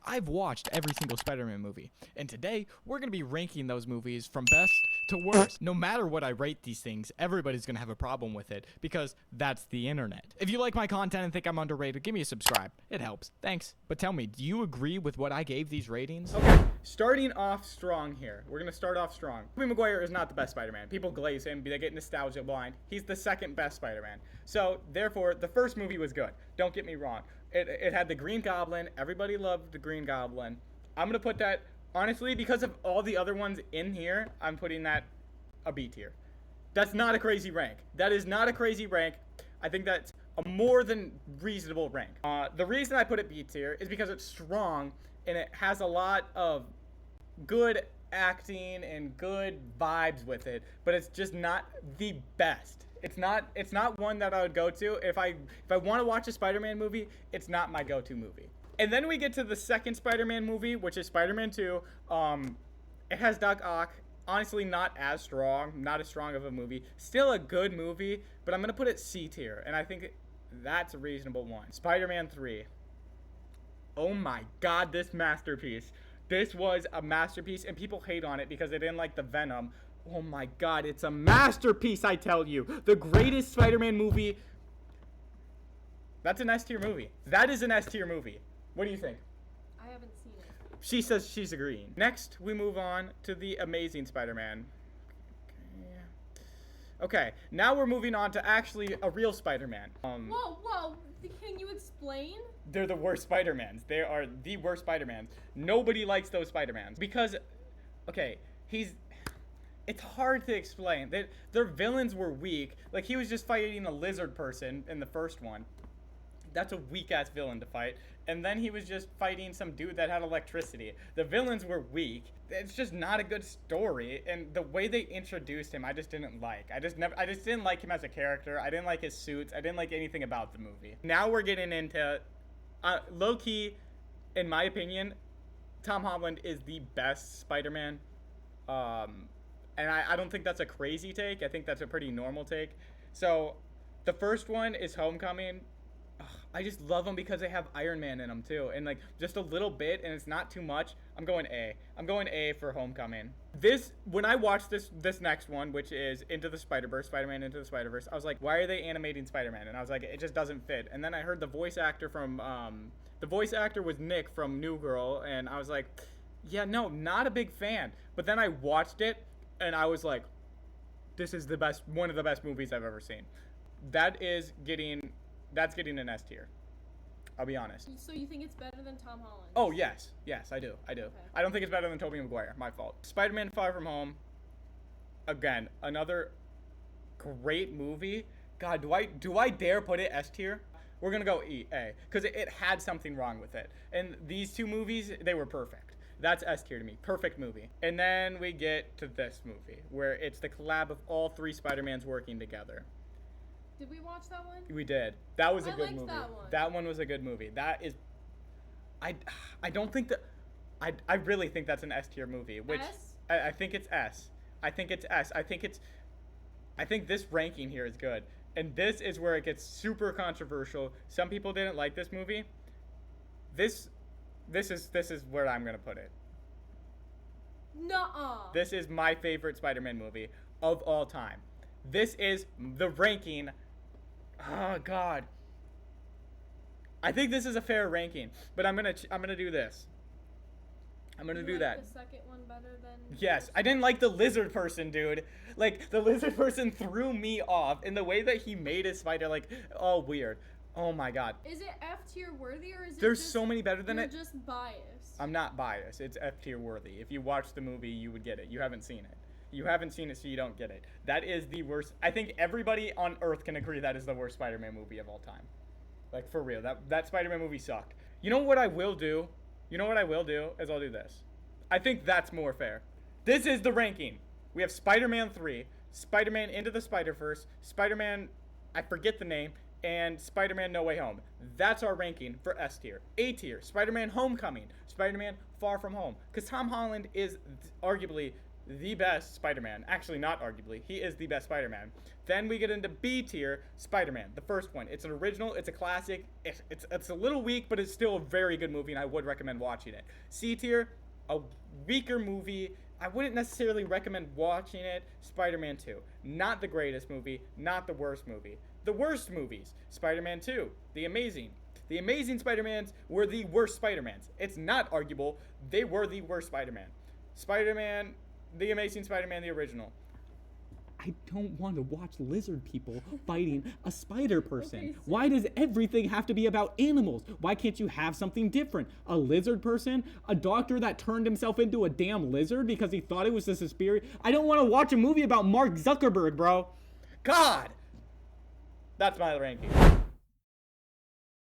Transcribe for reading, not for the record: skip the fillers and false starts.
I've watched every single Spider-Man movie, and today we're going to be ranking those movies from best to worst. No matter what I rate these things, everybody's going to have a problem with it because that's the internet. If you like my content and think I'm underrated, give me a subscribe. It helps. Thanks. But tell me, do you agree with what I gave these ratings? Okay, starting off strong here. We're going to start off strong. Tobey Maguire is not the best Spider-Man. People glaze him, they get nostalgia blind. He's the second best Spider-Man. So, therefore, the first movie was good. Don't get me wrong. It had the Green Goblin. Everybody loved the Green Goblin. I'm going to put that, honestly, because of all the other ones in here, I'm putting that a B tier. That's not a crazy rank. That is not a crazy rank. I think that's a more than reasonable rank. The reason I put it B tier is because it's strong and it has a lot of good acting and good vibes with it, but it's just not the best. It's not one that I would go to. If I want to watch a Spider-Man movie, it's not my go-to movie. And then we get to the second Spider-Man movie, which is Spider-Man 2. It has Doc Ock. Honestly, not as strong of a movie. Still a good movie, but I'm going to put it C tier, and I think that's a reasonable one. Spider-Man 3. Oh my god, this masterpiece. This was a masterpiece, and people hate on it because they didn't like the Venom. Oh my god, it's a masterpiece, I tell you. The greatest Spider-Man movie. That's an S tier movie. That is an S tier movie. What do you think? I haven't seen it. She says she's agreeing. Next, we move on to the Amazing Spider-Man. Okay, now we're moving on to actually a real Spider-Man. Whoa, can you explain? They're the worst Spider-Mans. They are the worst Spider-Mans. Nobody likes those Spider-Mans. Because, okay, it's hard to explain. Their villains were weak. Like, he was just fighting a lizard person in the first one. That's a weak-ass villain to fight. And then he was just fighting some dude that had electricity. The villains were weak. It's just not a good story. And the way they introduced him, I just didn't like. I just didn't like him as a character. I didn't like his suits. I didn't like anything about the movie. Now we're getting into, low-key, in my opinion, Tom Holland is the best Spider-Man. And I don't think that's a crazy take. I think that's a pretty normal take. So, the first one is Homecoming. I just love them because they have Iron Man in them too. And like, just a little bit, and it's not too much. I'm going A. I'm going A for Homecoming. When I watched this next one, which is Into the Spider-Verse, Spider-Man Into the Spider-Verse, I was like, why are they animating Spider-Man? And I was like, it just doesn't fit. And then I heard the voice actor was Nick from New Girl, and I was like, yeah, no, not a big fan. But then I watched it, and I was like, this is one of the best movies I've ever seen. That's getting an S tier. I'll be honest. So you think it's better than Tom Holland? Oh, yes, I do. Okay. I don't think it's better than Tobey Maguire. My fault. Spider-Man Far From Home. Again, another great movie. God, do I dare put it S tier? We're gonna go A, because it had something wrong with it. And these two movies, they were perfect. That's S tier to me. Perfect movie. And then we get to this movie, where it's the collab of all three Spider-Mans working together. Did we watch that one? We did. That was a good liked movie. That one. That one was a good movie. That is, I don't think that, I really think that's an S tier movie. Which S? I think it's S. I think it's S. I think this ranking here is good. And this is where it gets super controversial. Some people didn't like this movie. This is where I'm gonna put it. Nuh-uh. This is my favorite Spider-Man movie of all time. This is the ranking. Oh God. I think this is a fair ranking, but I'm gonna do this. I'm gonna do that. The second one better than? Yes, I didn't like the lizard person, dude. Like, the lizard person threw me off in the way that he made his spider, like, all weird. Oh my God. Is it F tier worthy, or is it There's so many better than it. You're just biased. I'm not biased. It's F tier worthy. If you watch the movie, you would get it. You haven't seen it. You haven't seen it, so you don't get it. That is the worst. I think everybody on Earth can agree that is the worst Spider-Man movie of all time. Like, for real. That Spider-Man movie sucked. You know what I will do? Is I'll do this. I think that's more fair. This is the ranking. We have Spider-Man 3, Spider-Man Into the Spider-Verse, Spider-Man, I forget the name, and Spider-Man No Way Home. That's our ranking for S tier. A tier, Spider-Man Homecoming, Spider-Man Far From Home. Because Tom Holland is arguably the best Spider-Man. Actually, not arguably. He is the best Spider-Man. Then we get into B tier, Spider-Man, the first one. It's an original, it's a classic. It's a little weak, but it's still a very good movie, and I would recommend watching it. C tier, a weaker movie. I wouldn't necessarily recommend watching it. Spider-Man 2. Not the greatest movie, not the worst movie. The worst movies, Spider-Man 2, The Amazing. The Amazing Spider-Mans were the worst Spider-Mans. It's not arguable. They were the worst Spider-Man. Spider-Man, The Amazing Spider-Man, the original. I don't want to watch lizard people fighting a spider person. Okay, so- Why does everything have to be about animals? Why can't you have something different? A lizard person? A doctor that turned himself into a damn lizard because he thought it was a superior? I don't want to watch a movie about Mark Zuckerberg, bro. God! That's my ranking.